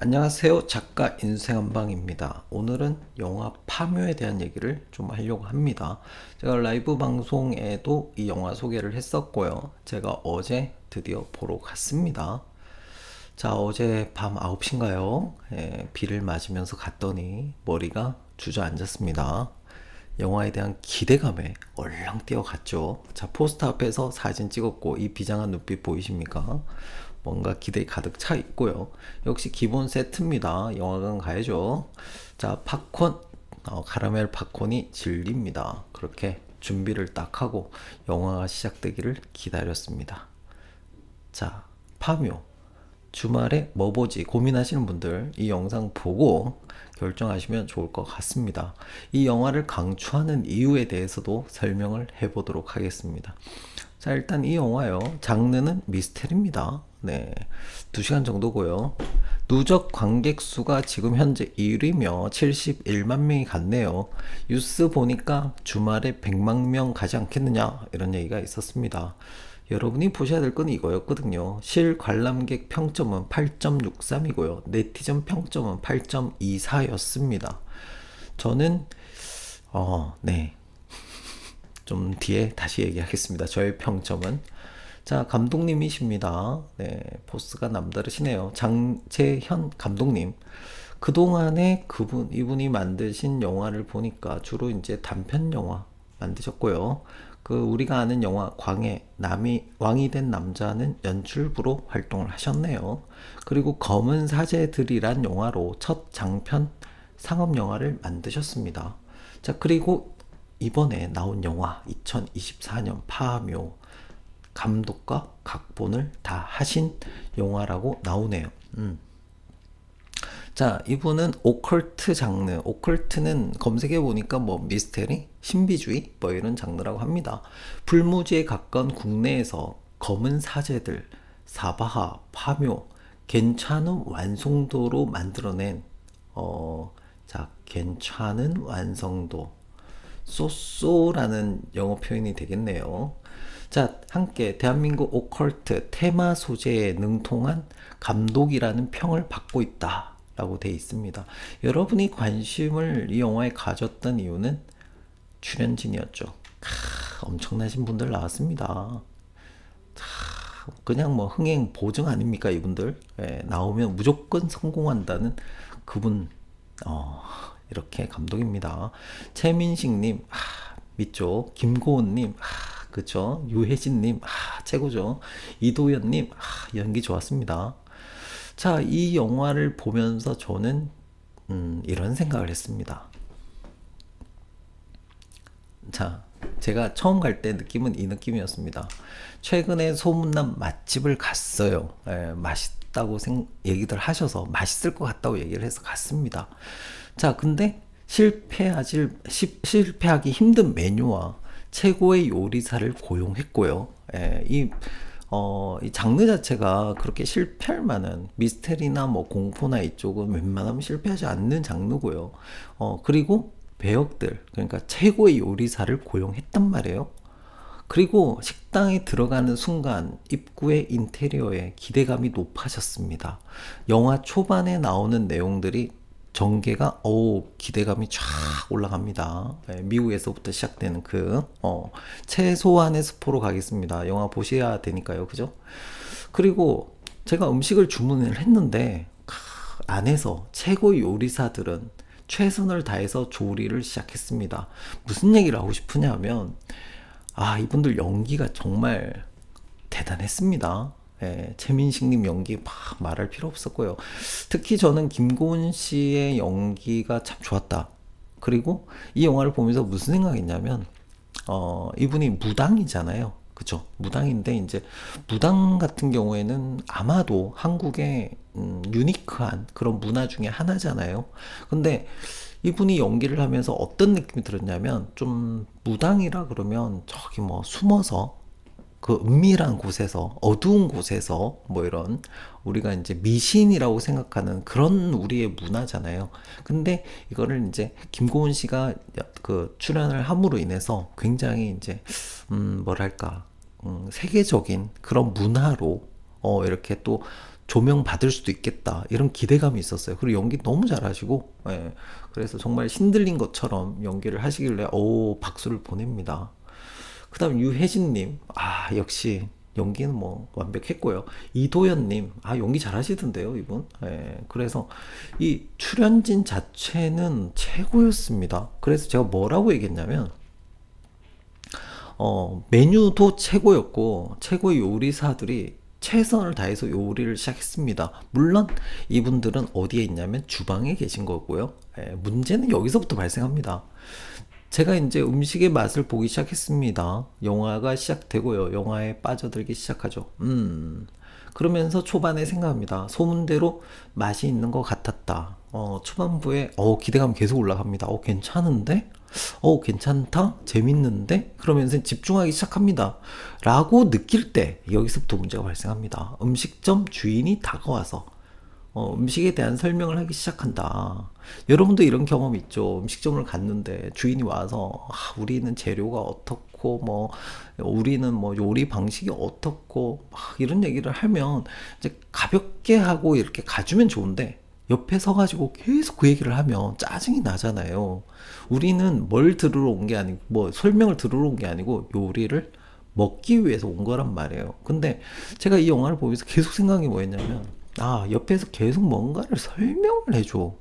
안녕하세요. 작가 인생한방입니다. 오늘은 영화 파묘에 대한 얘기를 좀 하려고 합니다. 제가 라이브 방송에도 이 영화 소개를 했었고요. 제가 어제 드디어 보러 갔습니다. 자, 어제 밤 9시인가요? 비를 맞으면서 갔더니 머리가 주저앉았습니다. 영화에 대한 기대감에 얼렁 뛰어갔죠. 자, 포스터 앞에서 사진 찍었고 이 비장한 눈빛 보이십니까? 뭔가 기대 가득 차 있고요. 역시 기본 세트입니다. 영화관 가야죠. 자, 팝콘, 카라멜 팝콘이 진리입니다. 그렇게 준비를 딱 하고 영화가 시작되기를 기다렸습니다. 자, 파묘. 주말에 뭐 보지 고민하시는 분들 이 영상 보고 결정하시면 좋을 것 같습니다. 이 영화를 강추하는 이유에 대해서도 설명을 해보도록 하겠습니다. 자, 일단 이 영화요. 장르는 미스테리입니다. 네. 2시간 정도고요. 누적 관객 수가 지금 현재 1위며 71만 명이 갔네요. 뉴스 보니까 주말에 100만 명 가지 않겠느냐 이런 얘기가 있었습니다. 여러분이 보셔야 될 건 이거였거든요. 실관람객 평점은 8.63이고요. 네티즌 평점은 8.24였습니다. 저는 네. 좀 뒤에 다시 얘기하겠습니다. 저의 평점은. 자, 감독님이십니다. 네, 보스가 남다르시네요. 장재현 감독님. 그동안에 이분이 만드신 영화를 보니까 주로 이제 단편 영화 만드셨고요. 우리가 아는 영화 광해 왕이 된 남자는 연출부로 활동을 하셨네요. 그리고 검은 사제들이란 영화로 첫 장편 상업 영화를 만드셨습니다. 자, 그리고 이번에 나온 영화 2024년 파묘 감독과 각본을 다 하신 영화라고 나오네요. 자, 이분은 오컬트 장르, 오컬트는 검색해 보니까 뭐 미스테리, 신비주의 뭐 이런 장르라고 합니다. 불무지에 가까운 국내에서 검은 사제들, 사바하, 파묘, 괜찮은 완성도로 만들어낸 괜찮은 완성도, 쏘쏘라는 영어 표현이 되겠네요. 자, 함께 대한민국 오컬트 테마 소재에 능통한 감독이라는 평을 받고 있다 라고 되어 있습니다. 여러분이 관심을 이 영화에 가졌던 이유는 출연진이었죠. 엄청나신 분들 나왔습니다. 그냥 뭐 흥행 보증 아닙니까 이분들. 나오면 무조건 성공한다는 그분 이렇게 감독입니다. 최민식님 믿죠. 김고은님 그쵸. 유혜진님 최고죠. 이도현님 연기 좋았습니다. 자, 이 영화를 보면서 저는 이런 생각을 했습니다. 자, 제가 처음 갈 때 느낌은 이 느낌이었습니다. 최근에 소문난 맛집을 갔어요. 맛있다고 얘기들 하셔서 맛있을 것 같다고 얘기를 해서 갔습니다. 자, 근데 실패하기 힘든 메뉴와 최고의 요리사를 고용했고요. 이 장르 자체가 그렇게 실패할 만한 미스테리나 뭐 공포나 이쪽은 웬만하면 실패하지 않는 장르고요. 그리고 배역들, 그러니까 최고의 요리사를 고용했단 말이에요. 그리고 식당에 들어가는 순간 입구의 인테리어에 기대감이 높아졌습니다. 영화 초반에 나오는 내용들이 전개가 기대감이 쫙 올라갑니다. 미국에서부터 시작되는 최소한의 스포로 가겠습니다. 영화 보셔야 되니까요. 그죠? 그리고 제가 음식을 주문을 했는데 안에서 최고 요리사들은 최선을 다해서 조리를 시작했습니다. 무슨 얘기를 하고 싶으냐면 이분들 연기가 정말 대단했습니다. 최민식님 연기 말할 필요 없었고요. 특히 저는 김고은 씨의 연기가 참 좋았다. 그리고 이 영화를 보면서 무슨 생각했냐면 이분이 무당이잖아요. 그쵸? 무당인데 이제 무당 같은 경우에는 아마도 한국의 유니크한 그런 문화 중에 하나잖아요. 근데 이분이 연기를 하면서 어떤 느낌이 들었냐면 좀 무당이라 그러면 저기 뭐 숨어서 은밀한 곳에서 어두운 곳에서 뭐 이런 우리가 이제 미신이라고 생각하는 그런 우리의 문화잖아요. 근데 이거를 이제 김고은 씨가 출연을 함으로 인해서 굉장히 이제 뭐랄까 세계적인 그런 문화로 이렇게 또 조명 받을 수도 있겠다 이런 기대감이 있었어요. 그리고 연기 너무 잘하시고, 예, 그래서 정말 신들린 것처럼 연기를 하시길래 오 박수를 보냅니다. 그다음 유혜진님, 아 역시 연기는 뭐 완벽했고요. 이도현님, 아 연기 잘하시던데요 이분. 예, 그래서 이 출연진 자체는 최고였습니다. 그래서 제가 뭐라고 얘기했냐면 메뉴도 최고였고 최고의 요리사들이 최선을 다해서 요리를 시작했습니다. 물론 이분들은 어디에 있냐면 주방에 계신 거고요. 예, 문제는 여기서부터 발생합니다. 제가 이제 음식의 맛을 보기 시작했습니다. 영화가 시작되고요. 영화에 빠져들기 시작하죠. 그러면서 초반에 생각합니다. 소문대로 맛이 있는 것 같았다. 초반부에 기대감 계속 올라갑니다. 괜찮은데? 괜찮다? 재밌는데? 그러면서 집중하기 시작합니다. 라고 느낄 때 여기서부터 문제가 발생합니다. 음식점 주인이 다가와서 음식에 대한 설명을 하기 시작한다. 여러분도 이런 경험 있죠? 음식점을 갔는데 주인이 와서 우리는 재료가 어떻고 뭐 우리는 뭐 요리 방식이 어떻고 막 이런 얘기를 하면 이제 가볍게 하고 이렇게 가주면 좋은데 옆에 서가지고 계속 그 얘기를 하면 짜증이 나잖아요. 우리는 뭘 들으러 온 게 아니고 뭐 설명을 들으러 온 게 아니고 요리를 먹기 위해서 온 거란 말이에요. 근데 제가 이 영화를 보면서 계속 생각이 뭐였냐면 옆에서 계속 뭔가를 설명을 해줘.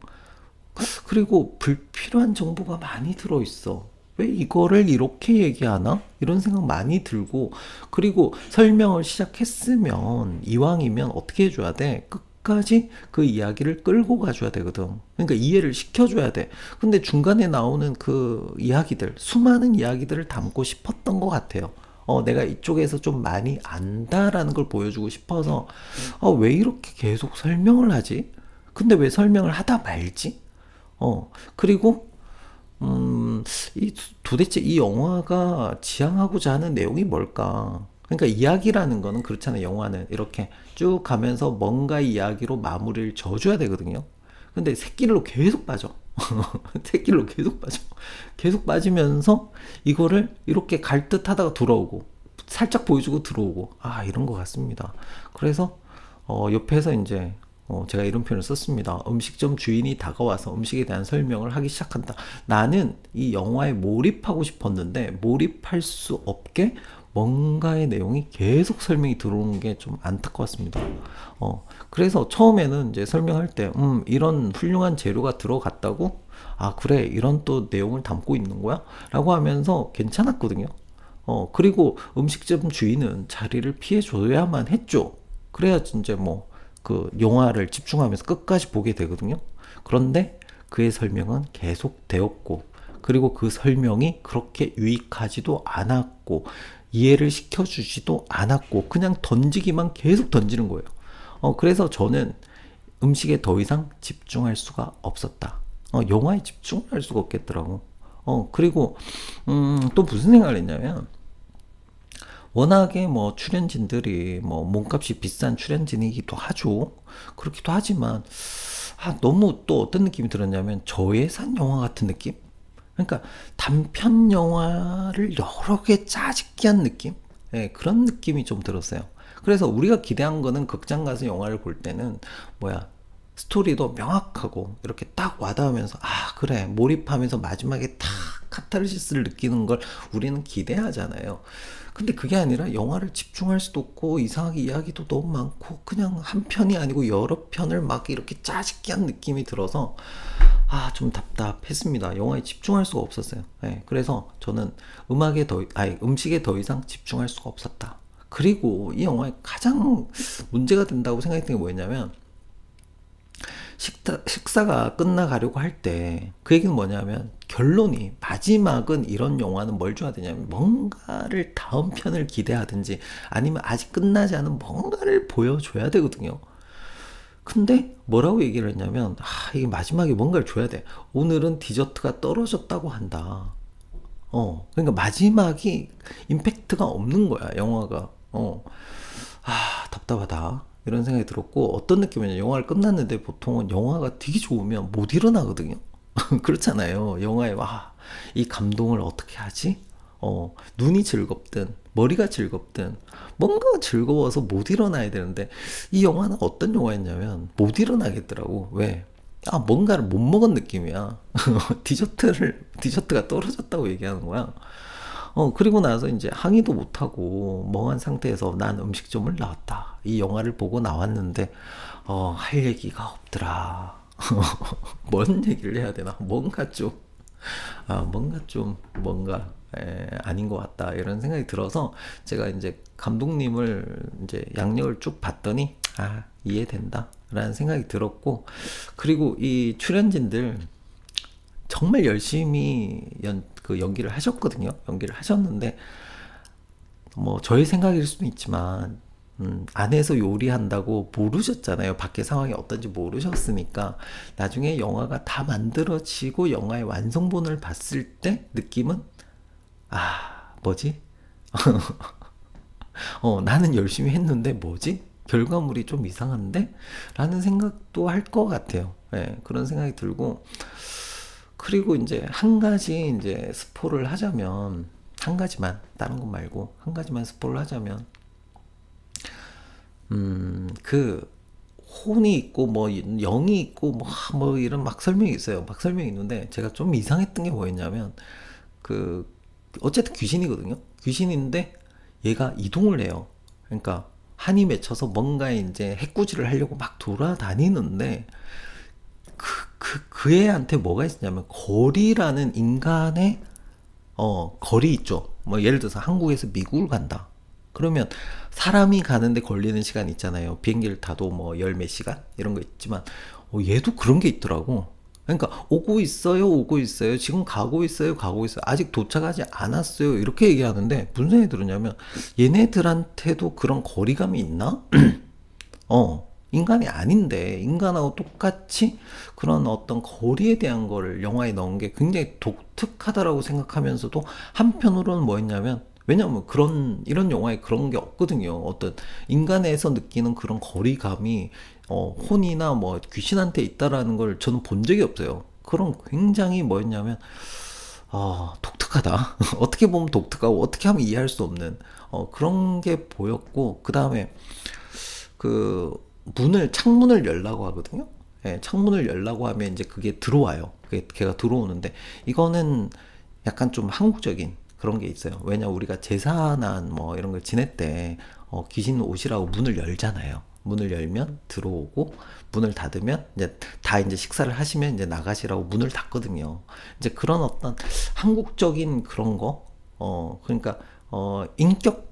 그리고 불필요한 정보가 많이 들어있어. 왜 이거를 이렇게 얘기하나? 이런 생각 많이 들고, 그리고 설명을 시작했으면, 이왕이면 어떻게 해줘야 돼? 끝까지 그 이야기를 끌고 가줘야 되거든. 그러니까 이해를 시켜줘야 돼. 근데 중간에 나오는 그 이야기들, 수많은 이야기들을 담고 싶었던 것 같아요. 내가 이쪽에서 좀 많이 안다라는 걸 보여주고 싶어서, 왜 이렇게 계속 설명을 하지? 근데 왜 설명을 하다 말지? 그리고, 도대체 이 영화가 지향하고자 하는 내용이 뭘까? 그러니까 이야기라는 거는 그렇잖아요. 영화는 이렇게 쭉 가면서 뭔가 이야기로 마무리를 져줘야 되거든요. 근데 새길로 계속 빠져. 새길로 계속 빠져. 계속 빠지면서 이거를 이렇게 갈 듯 하다가 돌아오고, 살짝 보여주고 들어오고, 이런 것 같습니다. 그래서, 옆에서 이제, 제가 이런 표현을 썼습니다. 음식점 주인이 다가와서 음식에 대한 설명을 하기 시작한다. 나는 이 영화에 몰입하고 싶었는데, 몰입할 수 없게 뭔가의 내용이 계속 설명이 들어오는 게 좀 안타까웠습니다. 그래서 처음에는 이제 설명할 때, 이런 훌륭한 재료가 들어갔다고? 그래, 이런 또 내용을 담고 있는 거야? 라고 하면서 괜찮았거든요. 그리고 음식점 주인은 자리를 피해줘야만 했죠. 그래야 이제 뭐, 그 영화를 집중하면서 끝까지 보게 되거든요. 그런데 그의 설명은 계속 되었고, 그리고 그 설명이 그렇게 유익하지도 않았고, 이해를 시켜주지도 않았고, 그냥 던지기만 계속 던지는 거예요. 그래서 저는 음식에 더 이상 집중할 수가 없었다. 영화에 집중할 수가 없겠더라고. 그리고, 또 무슨 생각을 했냐면, 워낙에 뭐 출연진들이 뭐 몸값이 비싼 출연진이기도 하죠. 그렇기도 하지만, 너무 또 어떤 느낌이 들었냐면, 저예산 영화 같은 느낌? 그러니까 단편 영화를 여러 개 짜집기 한 느낌? 예, 그런 느낌이 좀 들었어요. 그래서 우리가 기대한 거는 극장 가서 영화를 볼 때는 스토리도 명확하고 이렇게 딱 와닿으면서 그래 몰입하면서 마지막에 탁 카타르시스를 느끼는 걸 우리는 기대하잖아요. 근데 그게 아니라 영화를 집중할 수도 없고 이상하게 이야기도 너무 많고 그냥 한 편이 아니고 여러 편을 막 이렇게 짜집기 한 느낌이 들어서 좀 답답했습니다. 영화에 집중할 수가 없었어요. 네, 그래서 저는 음식에 더 이상 집중할 수가 없었다. 그리고 이 영화의 가장 문제가 된다고 생각했던 게 뭐였냐면, 식사가 끝나가려고 할 때 그 얘기는 뭐냐면 결론이 마지막은 이런 영화는 뭘 줘야 되냐면 뭔가를 다음 편을 기대하든지 아니면 아직 끝나지 않은 뭔가를 보여줘야 되거든요. 근데 뭐라고 얘기를 했냐면 이게 마지막에 뭔가를 줘야 돼. 오늘은 디저트가 떨어졌다고 한다. 그러니까 마지막이 임팩트가 없는 거야 영화가. 답답하다 이런 생각이 들었고, 어떤 느낌이냐, 영화를 끝났는데 보통은 영화가 되게 좋으면 못 일어나거든요. 그렇잖아요. 영화에 이 감동을 어떻게 하지? 눈이 즐겁든 머리가 즐겁든 뭔가 즐거워서 못 일어나야 되는데 이 영화는 어떤 영화였냐면 못 일어나겠더라고. 왜? 아, 뭔가를 못 먹은 느낌이야. 디저트가 떨어졌다고 얘기하는 거야. 그리고 나서 이제 항의도 못하고 멍한 상태에서 난 음식점을 나왔다. 이 영화를 보고 나왔는데, 할 얘기가 없더라. 뭔 얘기를 해야 되나? 뭔가 아닌 것 같다. 이런 생각이 들어서 제가 이제 감독님을 이제 양력을 쭉 봤더니, 이해된다. 라는 생각이 들었고, 그리고 이 출연진들 정말 열심히 연기를 하셨거든요. 연기를 하셨는데, 뭐, 저의 생각일 수도 있지만, 안에서 요리한다고 모르셨잖아요. 밖에 상황이 어떤지 모르셨으니까. 나중에 영화가 다 만들어지고 영화의 완성본을 봤을 때 느낌은, 뭐지? 나는 열심히 했는데 뭐지? 결과물이 좀 이상한데? 라는 생각도 할 것 같아요. 예, 그런 생각이 들고, 그리고 이제 한 가지 이제 스포를 하자면, 한 가지만, 다른 것 말고, 한 가지만 스포를 하자면, 그, 혼이 있고, 뭐, 영이 있고, 뭐 이런 막 설명이 있어요. 막 설명이 있는데, 제가 좀 이상했던 게 뭐였냐면, 그, 어쨌든 귀신이거든요. 귀신인데, 얘가 이동을 해요. 그러니까, 한이 맺혀서 뭔가 이제 해꾸지를 하려고 막 돌아다니는데, 그 애한테 뭐가 있었냐면, 거리라는 인간의 거리 있죠. 뭐 예를 들어서 한국에서 미국을 간다. 그러면 사람이 가는데 걸리는 시간 있잖아요. 비행기를 타도 뭐 열 몇 시간 이런 거 있지만 얘도 그런 게 있더라고. 그러니까 오고 있어요. 지금 가고 있어요. 가고 있어요. 아직 도착하지 않았어요. 이렇게 얘기하는데 무슨 생각이 들었냐면 얘네들한테도 그런 거리감이 있나? 인간이 아닌데 인간하고 똑같이 그런 어떤 거리에 대한 거를 영화에 넣은 게 굉장히 독특하다라고 생각하면서도 한편으로는 뭐였냐면 왜냐면 이런 영화에 그런 게 없거든요. 어떤 인간에서 느끼는 그런 거리감이 혼이나 뭐 귀신한테 있다라는 걸 저는 본 적이 없어요. 그런 굉장히 뭐였냐면 독특하다. 어떻게 보면 독특하고 어떻게 하면 이해할 수 없는 그런 게 보였고 그 다음에 그 창문을 열라고 하거든요. 예, 창문을 열라고 하면 이제 그게 들어와요. 걔가 들어오는데 이거는 약간 좀 한국적인 그런 게 있어요. 왜냐 우리가 제사나 뭐 이런 걸 지낼 때 귀신 오시라고 문을 열잖아요. 문을 열면 들어오고 문을 닫으면 이제 식사를 하시면 이제 나가시라고 문을 닫거든요. 이제 그런 어떤 한국적인 그런 거 그러니까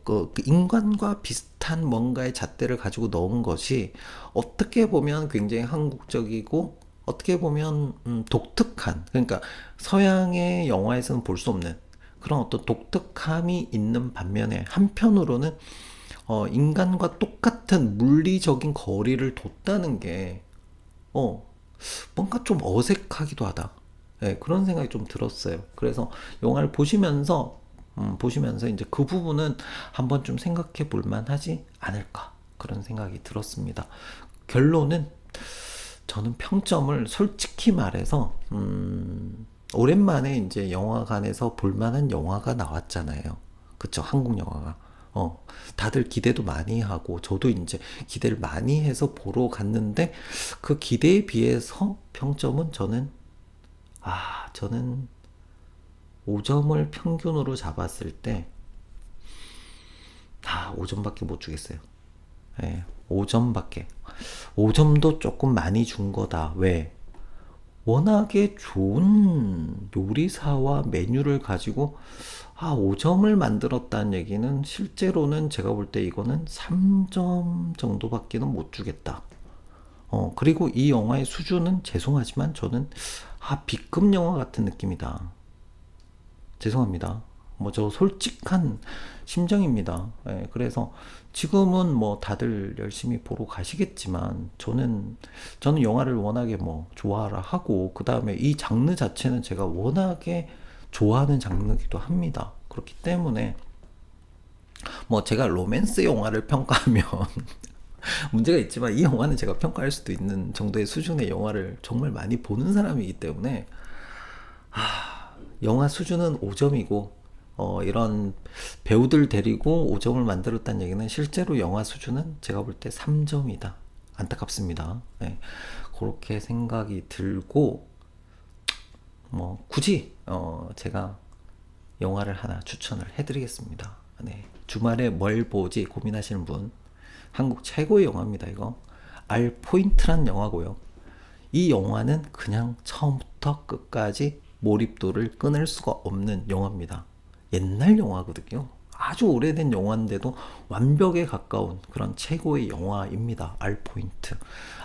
그 인간과 비슷한 뭔가의 잣대를 가지고 넣은 것이 어떻게 보면 굉장히 한국적이고 어떻게 보면 독특한 그러니까 서양의 영화에서는 볼 수 없는 그런 어떤 독특함이 있는 반면에 한편으로는 인간과 똑같은 물리적인 거리를 뒀다는 게 어, 뭔가 좀 어색하기도 하다. 예, 그런 생각이 좀 들었어요. 그래서 영화를 보시면서 이제 그 부분은 한번 좀 생각해 볼 만하지 않을까. 그런 생각이 들었습니다. 결론은 저는 평점을 솔직히 말해서, 오랜만에 이제 영화관에서 볼 만한 영화가 나왔잖아요. 그쵸? 한국 영화가. 다들 기대도 많이 하고, 저도 이제 기대를 많이 해서 보러 갔는데, 그 기대에 비해서 평점은 저는 5점을 평균으로 잡았을 때, 5점밖에 못 주겠어요. 예, 5점밖에. 5점도 조금 많이 준 거다. 왜? 워낙에 좋은 요리사와 메뉴를 가지고 5점을 만들었다는 얘기는 실제로는 제가 볼 때 이거는 3점 정도밖에는 못 주겠다. 그리고 이 영화의 수준은 죄송하지만 저는 B급 영화 같은 느낌이다. 죄송합니다. 뭐 저 솔직한 심정입니다. 예, 그래서 지금은 뭐 다들 열심히 보러 가시겠지만 저는 영화를 워낙에 뭐 좋아라 하고 그 다음에 이 장르 자체는 제가 워낙에 좋아하는 장르기도 합니다. 그렇기 때문에 뭐 제가 로맨스 영화를 평가하면 문제가 있지만 이 영화는 제가 평가할 수도 있는 정도의 수준의 영화를 정말 많이 보는 사람이기 때문에 영화 수준은 5점이고 이런 배우들 데리고 5점을 만들었다는 얘기는 실제로 영화 수준은 제가 볼 때 3점이다. 안타깝습니다. 네, 그렇게 생각이 들고 뭐 굳이 제가 영화를 하나 추천을 해드리겠습니다. 네, 주말에 뭘 보지 고민하시는 분, 한국 최고의 영화입니다. 이거 알포인트란 영화고요. 이 영화는 그냥 처음부터 끝까지 몰입도를 끊을 수가 없는 영화입니다. 옛날 영화거든요. 아주 오래된 영화인데도 완벽에 가까운 그런 최고의 영화입니다. 알포인트.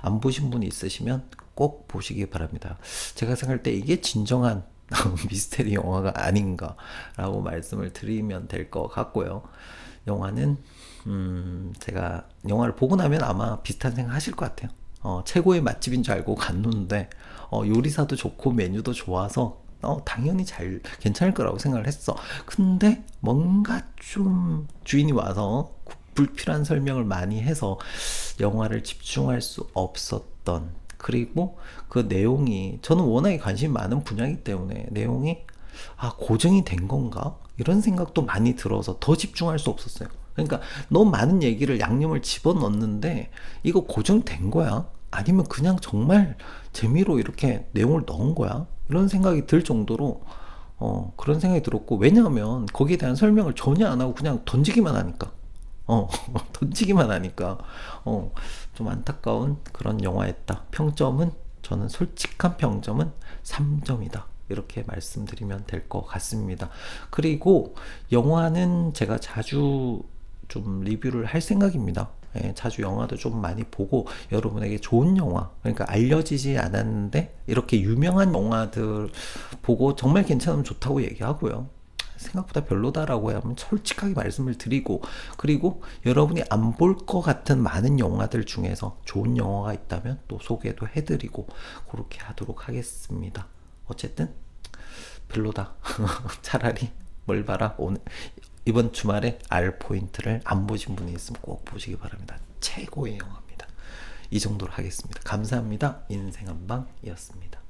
안 보신 분이 있으시면 꼭 보시기 바랍니다. 제가 생각할 때 이게 진정한 미스테리 영화가 아닌가라고 말씀을 드리면 될 것 같고요. 영화는 제가 영화를 보고 나면 아마 비슷한 생각 하실 것 같아요. 최고의 맛집인 줄 알고 갔는데 요리사도 좋고 메뉴도 좋아서 당연히 잘 괜찮을 거라고 생각을 했어. 근데 뭔가 좀 주인이 와서 불필요한 설명을 많이 해서 영화를 집중할 수 없었던, 그리고 그 내용이 저는 워낙에 관심이 많은 분야이기 때문에 내용이 고정이 된 건가? 이런 생각도 많이 들어서 더 집중할 수 없었어요. 그러니까 너무 많은 얘기를 양념을 집어넣는데 이거 고정된 거야? 아니면 그냥 정말 재미로 이렇게 내용을 넣은 거야? 이런 생각이 들 정도로 그런 생각이 들었고, 왜냐하면 거기에 대한 설명을 전혀 안 하고 그냥 던지기만 하니까 던지기만 하니까 좀 안타까운 그런 영화였다. 평점은, 저는 솔직한 평점은 3점이다. 이렇게 말씀드리면 될 것 같습니다. 그리고 영화는 제가 자주 좀 리뷰를 할 생각입니다. 예, 자주 영화도 좀 많이 보고 여러분에게 좋은 영화, 그러니까 알려지지 않았는데 이렇게 유명한 영화들 보고 정말 괜찮으면 좋다고 얘기하고요. 생각보다 별로다라고 하면 솔직하게 말씀을 드리고, 그리고 여러분이 안 볼 것 같은 많은 영화들 중에서 좋은 영화가 있다면 또 소개도 해드리고 그렇게 하도록 하겠습니다. 어쨌든 별로다. 차라리 뭘 봐라. 오늘 이번 주말에 알 포인트를 안 보신 분이 있으면 꼭 보시기 바랍니다. 최고의 영화입니다. 이 정도로 하겠습니다. 감사합니다. 인생한방이었습니다.